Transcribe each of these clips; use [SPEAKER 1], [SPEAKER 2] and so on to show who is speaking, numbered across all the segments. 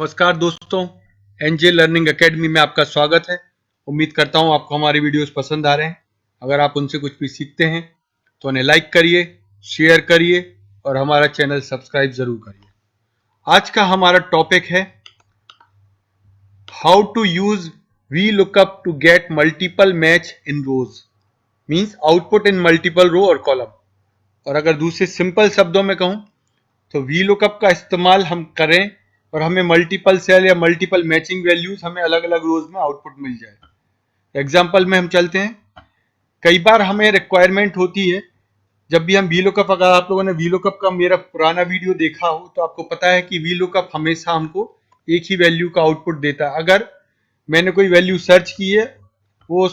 [SPEAKER 1] नमस्कार दोस्तों, NJ learning academy में आपका स्वागत है। उम्मीद करता हूं आपको हमारे वीडियोस पसंद आ रहे हैं। अगर आप उनसे कुछ भी सीखते हैं तो उन्हें लाइक करिए, शेयर करिए और हमारा चैनल सब्सक्राइब जरूर करिए। आज का हमारा टॉपिक है how to use VLOOKUP to get multiple match in rows, means output in multiple row और कॉलम। और अगर दूसरे सिंपल शब्दों में कहूं तो VLOOKUP का इस्तेमाल हम करें और हमें मल्टीपल सेल या मल्टीपल मैचिंग वैल्यूज हमें अलग अलग रोज में आउटपुट मिल जाए। एग्जाम्पल में हम चलते हैं। कई बार हमें रिक्वायरमेंट होती है, जब भी हम VLOOKUP, अगर आप लोगों ने VLOOKUP का मेरा पुराना वीडियो देखा हो तो आपको पता है कि VLOOKUP हमेशा हमको एक ही वैल्यू का आउटपुट देता है। अगर मैंने कोई वैल्यू सर्च की है, वो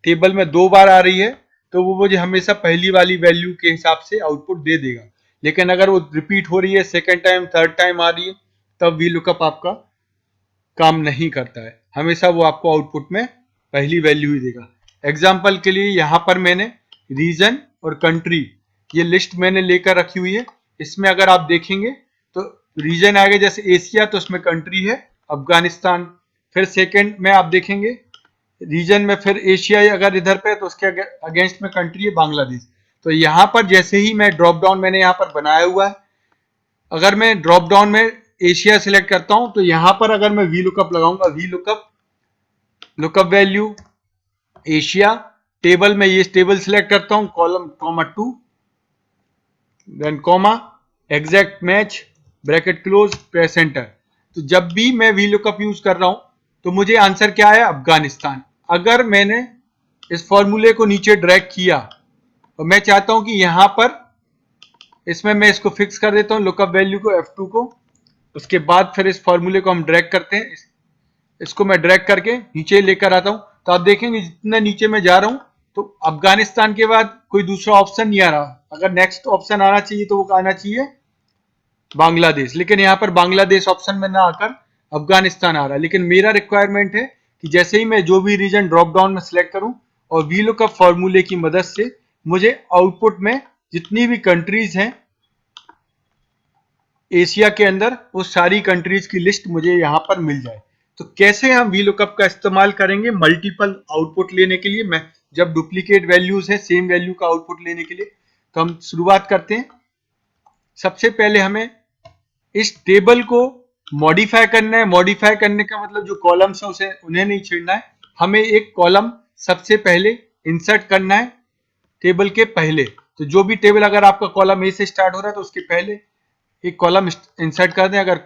[SPEAKER 1] टेबल में 2 बार आ रही है, तो वो मुझे हमेशा पहली वाली वैल्यू के हिसाब से आउटपुट दे देगा। लेकिन अगर वो रिपीट हो रही है, सेकेंड टाइम थर्ड टाइम आ रही है, तब VLOOKUP आपका काम नहीं करता है। हमेशा वो आपको आउटपुट में पहली वैल्यू ही देगा। एग्जाम्पल के लिए यहाँ पर मैंने रीजन और कंट्री, ये लिस्ट मैंने लेकर रखी हुई है। इसमें अगर आप देखेंगे तो रीजन आएगा, जैसे एशिया, तो उसमें कंट्री है अफगानिस्तान। फिर सेकंड में आप देखेंगे रीजन में, फिर एशिया अगर इधर पे, तो उसके अगेंस्ट में कंट्री है बांग्लादेश। तो यहाँ पर जैसे ही मैं ड्रॉप डाउन मैंने यहाँ पर बनाया हुआ है, अगर मैं ड्रॉप डाउन में एशिया सिलेक्ट करता हूं तो यहां पर अगर मैं VLOOKUP लगाऊंगा, लुकअप वैल्यू एशिया, टेबल में ये टेबल सिलेक्ट करता हूं, column comma 2, then comma, exact match, bracket close, press enter. तो जब भी मैं VLOOKUP यूज कर रहा हूं तो मुझे आंसर क्या है, अफगानिस्तान। अगर मैंने इस फॉर्मूले को नीचे ड्रैग किया और मैं चाहता हूं कि यहां पर इसमें मैं इसको फिक्स कर देता हूं, लुकअप वैल्यू को F2 को, उसके बाद फिर इस फॉर्मूले को हम ड्रैग करते हैं, इसको मैं ड्रैग करके नीचे लेकर आता हूं। तो आप देखेंगे जितना नीचे में जा रहा हूं तो अफगानिस्तान के बाद कोई दूसरा ऑप्शन नहीं आ रहा। अगर नेक्स्ट ऑप्शन आना चाहिए तो वो आना चाहिए बांग्लादेश, लेकिन यहाँ पर बांग्लादेश ऑप्शन में ना आकर अफगानिस्तान आ रहा है। लेकिन मेरा रिक्वायरमेंट है कि जैसे ही मैं जो भी रीजन ड्रॉप डाउन में सिलेक्ट करूं और VLOOKUP फॉर्मूले की मदद से मुझे आउटपुट में जितनी भी कंट्रीज हैं एशिया के अंदर, वो सारी कंट्रीज की लिस्ट मुझे यहां पर मिल जाए। तो कैसे हम VLOOKUP का इस्तेमाल करेंगे मल्टीपल आउटपुट लेने के लिए, मैं जब डुप्लीकेट वैल्यूज है सेम वैल्यू का आउटपुट लेने के लिए, तो हम शुरुआत करते हैं। सबसे पहले हमें इस टेबल को मॉडिफाई करना है। मॉडिफाई करने का मतलब जो कॉलम्स है उसे उन्हें नहीं छेड़ना है, हमें एक कॉलम सबसे पहले इंसर्ट करना है टेबल के पहले। तो जो भी टेबल, अगर आपका कॉलम ए से स्टार्ट हो रहा है तो उसके पहले एक कॉलम इंसर्ट कर दें। अगर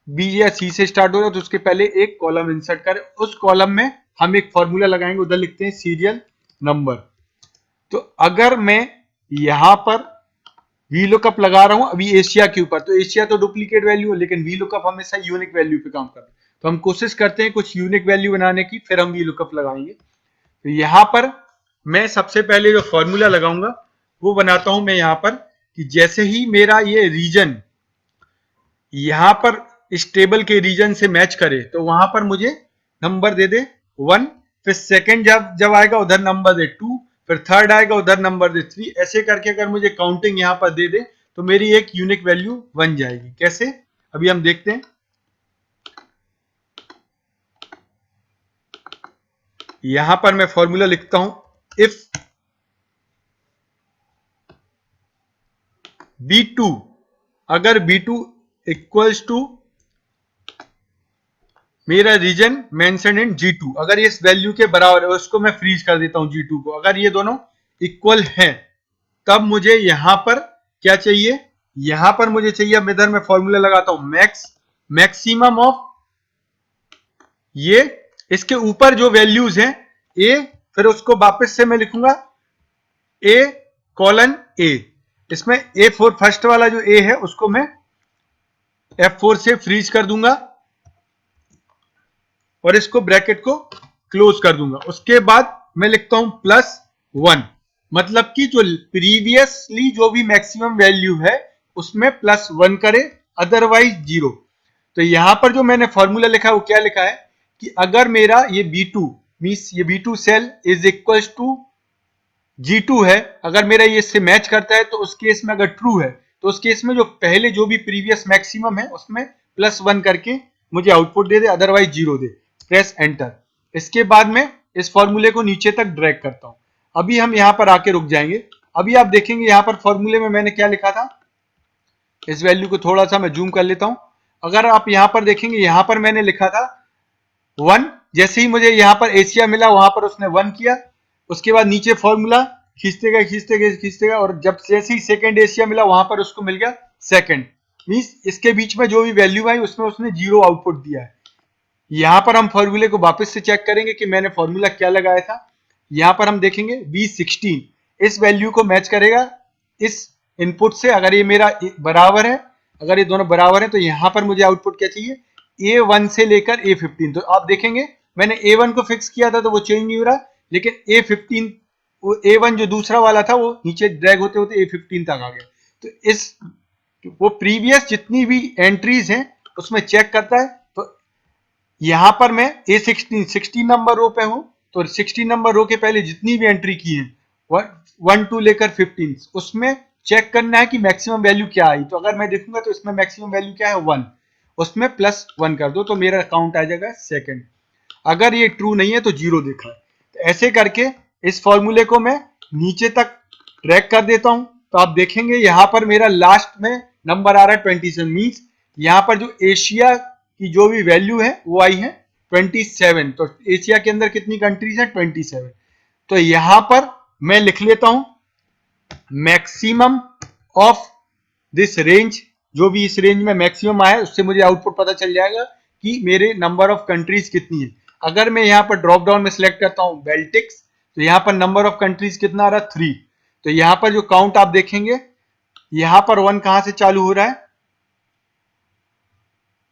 [SPEAKER 1] बी या सी से स्टार्ट हो रहा है तो उसके पहले एक कॉलम इंसर्ट करें। उस कॉलम में हम एक फॉर्मूला लगाएंगे, उधर लिखते हैं सीरियल नंबर। तो अगर मैं यहां पर VLOOKUP लगा रहा हूं अभी एशिया के ऊपर, तो एशिया तो डुप्लीकेट वैल्यू है, लेकिन VLOOKUP हमेशा यूनिक वैल्यू पे काम करता है। तो हम कोशिश करते हैं कुछ यूनिक वैल्यू बनाने की, फिर हम VLOOKUP लगाएंगे। तो यहां पर मैं सबसे पहले जो फॉर्मूला लगाऊंगा वो बनाता हूं मैं यहां पर, कि जैसे ही मेरा ये रीजन यहां पर इस टेबल के रीजन से मैच करे तो वहां पर मुझे नंबर दे दे 1, फिर सेकंड जब आएगा उधर नंबर दे 2, फिर थर्ड आएगा उधर नंबर दे 3। ऐसे करके अगर मुझे काउंटिंग यहां पर दे दे तो मेरी एक यूनिक वैल्यू बन जाएगी। कैसे, अभी हम देखते हैं। यहां पर मैं फॉर्मूला लिखता हूं, इफ B2, अगर B2 इक्वल्स टू मेरा रीजन मेंशन इन G2, अगर ये इस वैल्यू के बराबर है, उसको मैं फ्रीज कर देता हूं G2 को। अगर ये दोनों इक्वल हैं तब मुझे यहां पर क्या चाहिए, यहां पर मुझे चाहिए, अब इधर मैं फॉर्मूला लगाता हूं, मैक्सिमम ऑफ ये, इसके ऊपर जो वैल्यूज हैं ए, फिर उसको वापस से मैं लिखूंगा ए कॉलन ए। इसमें A4 फर्स्ट वाला जो ए है उसको मैं F4 से फ्रीज कर दूंगा और इसको ब्रैकेट को क्लोज कर दूंगा। उसके बाद मैं लिखता हूं +1, मतलब कि जो प्रीवियसली जो भी मैक्सिमम वैल्यू है उसमें +1 करे, अदरवाइज 0। तो यहां पर जो मैंने फॉर्मूला लिखा है वो क्या लिखा है कि अगर मेरा ये B2 मींस ये B2 cell is equal to G2 है, अगर मेरा ये इससे मैच करता है तो उस केस में अगर ट्रू है तो उस केस में जो पहले जो भी प्रीवियस मैक्सिमम है उसमें +1 करके मुझे आउटपुट दे दे, अदरवाइज 0 दे। Press enter. इसके बाद में इस फॉर्मूले को नीचे तक ड्रैग करता हूं। अभी हम यहां पर आके रुक जाएंगे। अभी आप देखेंगे यहां पर फॉर्मूले में मैंने क्या लिखा था, इस वैल्यू को थोड़ा सा मैं जूम कर लेता हूं। अगर आप यहां पर देखेंगे, यहां पर मैंने लिखा था 1। जैसे ही मुझे यहां पर एशिया मिला, वहां पर उसने 1 किया। उसके बाद नीचे फॉर्मूला खींचते गए खींचते गए खींचते गए, और जब जैसे ही सेकंड एशिया मिला, वहां पर उसको मिल गया सेकंड। मींस इसके बीच में जो भी वैल्यू आई उसमें उसने 0 आउटपुट दिया है। यहां पर हम फॉर्मूले को वापस से चेक करेंगे कि मैंने फॉर्मूला क्या लगाया था। यहां पर हम देखेंगे B16 इस वैल्यू को मैच करेगा इस इनपुट से। अगर ये मेरा बराबर है, अगर ये दोनों बराबर है, तो यहां पर मुझे आउटपुट क्या चाहिए, A1 से लेकर A15। तो आप देखेंगे मैंने A1 को फिक्स किया था तो वो चेंज नहीं हो रहा, लेकिन A15, वो A1 जो दूसरा वाला था वो नीचे ड्रैग होते होते A15 तक आ गया। तो इस वो प्रीवियस जितनी भी एंट्रीज हैं उसमें चेक करता है। तो यहां पर मैं A16 नंबर रो पे हूं, तो 16 नंबर रो के पहले जितनी भी एंट्री की है 1 2 लेकर 15, उसमें चेक करना है कि मैक्सिमम वैल्यू क्या आई। तो अगर मैं देखूंगा तो इसमें मैक्सिमम वैल्यू क्या है 1, उसमें +1 कर दो तो मेरा काउंट आ जाएगा सेकंड। अगर ये ट्रू नहीं है तो 0 देखा है। तो ऐसे करके इस फॉर्मूले को मैं नीचे तक ट्रैक कर देता हूं। तो आप देखेंगे यहां पर मेरा लास्ट में नंबर आ रहा है 27। मीन्स यहां पर जो एशिया की जो भी वैल्यू है वो आई है 27। तो एशिया के अंदर कितनी कंट्रीज है, 27। तो यहां पर मैं लिख लेता हूं मैक्सिमम ऑफ दिस रेंज। जो भी इस रेंज में मैक्सिमम आया उससे मुझे आउटपुट पता चल जाएगा कि मेरे नंबर ऑफ कंट्रीज कितनी है। अगर मैं यहां पर ड्रॉप डाउन में सिलेक्ट करता हूं बेल्टिक्स, तो यहां पर नंबर ऑफ कंट्रीज कितना आ रहा है 3। तो यहां पर जो काउंट आप देखेंगे, यहां पर 1 कहां से चालू हो रहा है,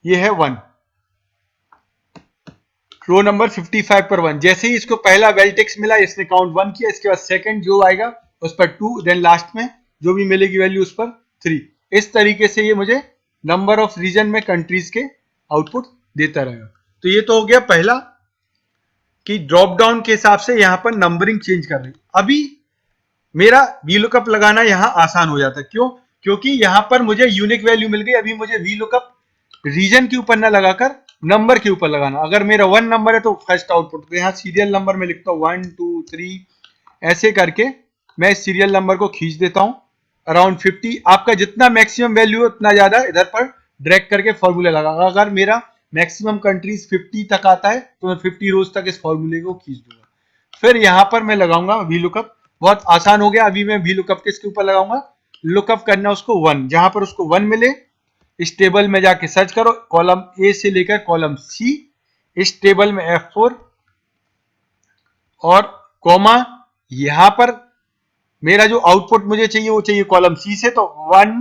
[SPEAKER 1] ये है 1, रो नंबर 55 पर 1। जैसे ही इसको पहला बेल्टिक्स मिला, इसने काउंट 1 किया, इसके बाद सेकंड जो आएगा उस पर 2, देन लास्ट में जो भी मिलेगी वैल्यू उस पर 3। इस तरीके से ये मुझे नंबर ऑफ रीजन में कंट्रीज के आउटपुट देता रहेगा। तो ये तो हो गया पहला कि ड्रॉप डाउन के हिसाब से यहां पर नंबरिंग चेंज कर रही। अभी मेरा VLOOKUP लगाना यहां आसान हो जाता है। क्यों? क्योंकि यहां पर मुझे यूनिक वैल्यू मिल गई। अभी मुझे VLOOKUP रीजन के ऊपर ना लगाकर नंबर के ऊपर लगाना। अगर मेरा 1 नंबर है तो फर्स्ट आउटपुट, तो यहाँ सीरियल नंबर में लिखता हूँ 1 2 3, ऐसे करके मैं इस सीरियल नंबर को खींच देता हूँ अराउंड 50। आपका जितना मैक्सिमम वैल्यू है उतना ज्यादा इधर पर ड्रैग करके फॉर्मूला लगा। अगर मेरा मैक्सिमम कंट्रीज 50 तक आता है तो मैं 50 रोज तक इस फॉर्मूले को खींच दूंगा। फिर यहां पर मैं लगाऊंगा VLOOKUP। बहुत आसान हो गया। अभी मैं VLOOKUP किसके ऊपर लगाऊंगा, लुकअप करना उसको 1, जहां पर उसको 1 मिले इस टेबल में जाके सर्च करो, कॉलम ए से लेकर कॉलम सी, इस टेबल में F4 और कॉमा, यहां पर मेरा जो आउटपुट मुझे चाहिए वो चाहिए कॉलम सी से। तो 1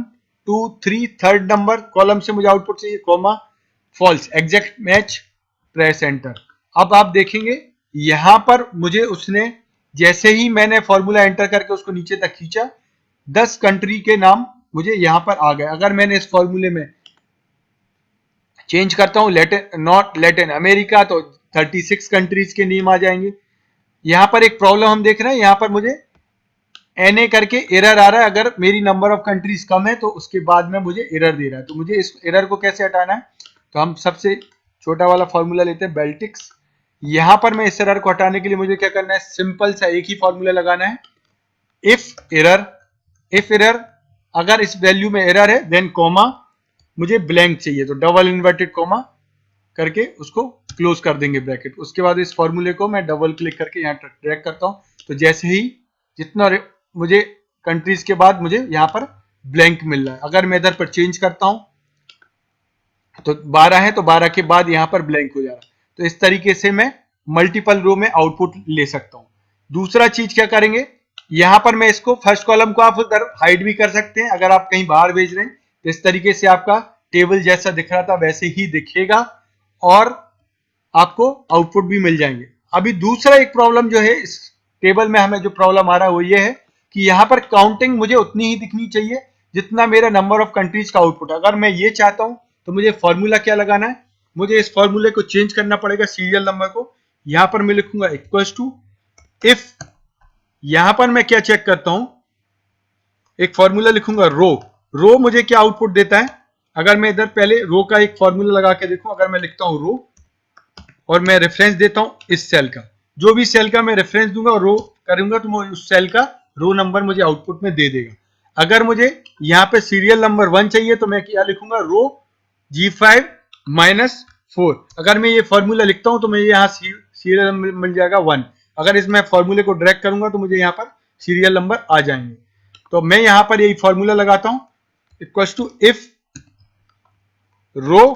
[SPEAKER 1] 2 3 थर्ड नंबर कॉलम से मुझे आउटपुट चाहिए, comma false, exact match, press enter. अब आप देखेंगे यहां पर मुझे उसने, जैसे ही मैंने फॉर्मूला एंटर करके उसको नीचे तक खींचा, 10 कंट्री के नाम मुझे यहां पर आ गए। अगर मैंने इस फॉर्मूले में चेंज करता हूं नॉट लैटिन अमेरिका, तो 36 कंट्रीज के नेम आ जाएंगे। यहां पर एक प्रॉब्लम हम देख रहे हैं, यहां पर मुझे NA करके एरर आ रहा है। अगर मेरी नंबर ऑफ कंट्रीज कम है तो उसके बाद में मुझे एरर दे रहा है। तो मुझे इस एरर को कैसे हटाना है, तो हम सबसे छोटा वाला फॉर्मूला लेते हैं बेल्टिक्स। यहां पर मैं इस एरर को हटाने के लिए मुझे क्या करना है, सिंपल सा एक ही फॉर्मूला लगाना है, इफ एरर अगर इस वैल्यू में एरर है देन कॉमा, मुझे ब्लैंक चाहिए तो डबल इन्वर्टेड कॉमा करके उसको क्लोज कर देंगे ब्रैकेट। उसके बाद इस फॉर्मूले को मैं डबल क्लिक करके यहाँ ड्रैग करता हूँ। तो जैसे ही जितना मुझे कंट्रीज के बाद मुझे यहाँ पर ब्लैंक मिल रहा है। अगर मैं इधर पर चेंज करता हूँ तो 12 है तो 12 के बाद यहाँ पर ब्लैंक हो जा रहा है। तो इस तरीके से मैं मल्टीपल रो में आउटपुट ले सकता हूँ। दूसरा चीज क्या करेंगे, यहाँ पर मैं इसको फर्स्ट कॉलम को आप उधर हाइड भी कर सकते हैं। अगर आप कहीं बाहर भेज रहे हैं तो इस तरीके से आपका टेबल जैसा दिख रहा था वैसे ही दिखेगा और आपको आउटपुट भी मिल जाएंगे। अभी दूसरा एक प्रॉब्लम जो है इस टेबल में हमें जो प्रॉब्लम आ रहा है वो ये है कि यहाँ पर काउंटिंग मुझे उतनी ही दिखनी चाहिए जितना मेरा नंबर ऑफ कंट्रीज का आउटपुट। अगर मैं ये चाहता हूं तो मुझे फॉर्मूला क्या लगाना है, मुझे इस फॉर्मूले को चेंज करना पड़ेगा, सीरियल नंबर को यहां पर मैं लिखूंगा इक्वल्स टू इफ, यहां पर मैं क्या चेक करता हूं, एक फॉर्मूला लिखूंगा रो मुझे क्या आउटपुट देता है। अगर मैं इधर पहले रो का एक फॉर्मूला लगा के देखूं, अगर मैं लिखता हूं रो और मैं रेफरेंस देता हूं इस सेल का, जो भी सेल का मैं रेफरेंस दूंगा और रो करूंगा तो उस सेल का रो नंबर मुझे आउटपुट में दे देगा। अगर मुझे यहाँ पे सीरियल नंबर 1 चाहिए तो मैं क्या लिखूंगा, रो G5 -4। अगर मैं ये फॉर्मूला लिखता हूं तो मैं यहाँ सीरियल नंबर मिल जाएगा 1। अगर इसमें फॉर्मूले को ड्रैग करूंगा तो मुझे यहाँ पर सीरियल नंबर आ जाएंगे। तो मैं यहाँ पर यही फॉर्मूला लगाता हूं, equals to if row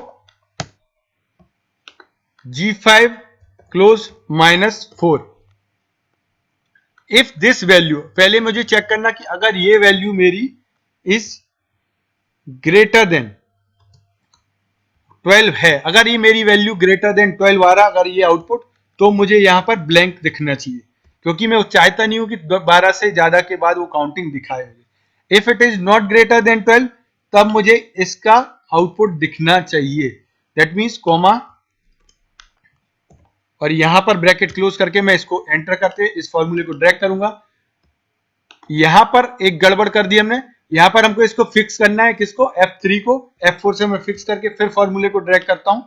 [SPEAKER 1] G5 close -4 if this value, पहले मुझे चेक करना कि अगर ये वैल्यू मेरी इज ग्रेटर देन 12 है, अगर ये मेरी वैल्यू ग्रेटर देन 12 आ रहा, अगर ये आउटपुट, तो मुझे यहां पर ब्लैंक दिखना चाहिए, क्योंकि मैं चाहता नहीं हूं कि 12 से ज्यादा के बाद वो काउंटिंग दिखाए मुझे। If it is not greater than 12 तब मुझे इसका आउटपुट दिखना चाहिए, दैट मीन्स कॉमा और यहां पर ब्रैकेट क्लोज करके मैं इसको एंटर करते इस फॉर्मूले को ड्रैग करूंगा। यहां पर एक गड़बड़ कर दी हमने, यहां पर हमको इसको फिक्स करना है, किसको, F3 को। F4 से मैं फिक्स करके फिर फॉर्मूले को ड्रैग करता हूं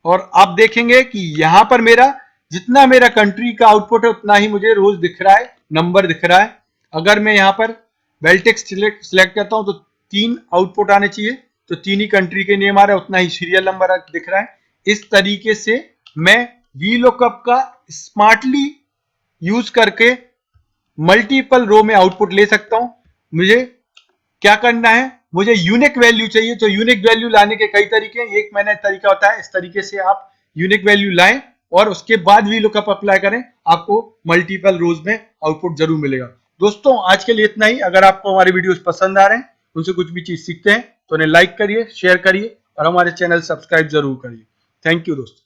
[SPEAKER 1] और आप देखेंगे कि यहां पर मेरा जितना मेरा कंट्री का आउटपुट है उतना ही मुझे रोज दिख रहा है, नंबर दिख रहा है। अगर मैं यहां पर वेल्टेक्स सिलेक्ट करता हूं तो 3 आउटपुट आने चाहिए, तो 3 ही कंट्री के नेम आ रहा है, उतना ही सीरियल नंबर दिख रहा है। इस तरीके से मैं वीलुकअप का स्मार्टली यूज करके मल्टीपल रो में आउटपुट ले सकता हूं। मुझे क्या करना है, मुझे यूनिक वैल्यू चाहिए, तो यूनिक वैल्यू लाने के कई तरीके हैं। एक मैंने तरीका होता है, इस तरीके से आप यूनिक वैल्यू लाएं और उसके बाद वीलुकअप अप्लाई करें, आपको मल्टीपल रोज में आउटपुट जरूर मिलेगा। दोस्तों आज के लिए इतना ही। अगर आपको हमारे वीडियोस पसंद आ रहे हैं, उनसे कुछ भी चीज सीखते हैं, तो उन्हें लाइक करिए, शेयर करिए और हमारे चैनल सब्सक्राइब जरूर करिए। थैंक यू दोस्तों।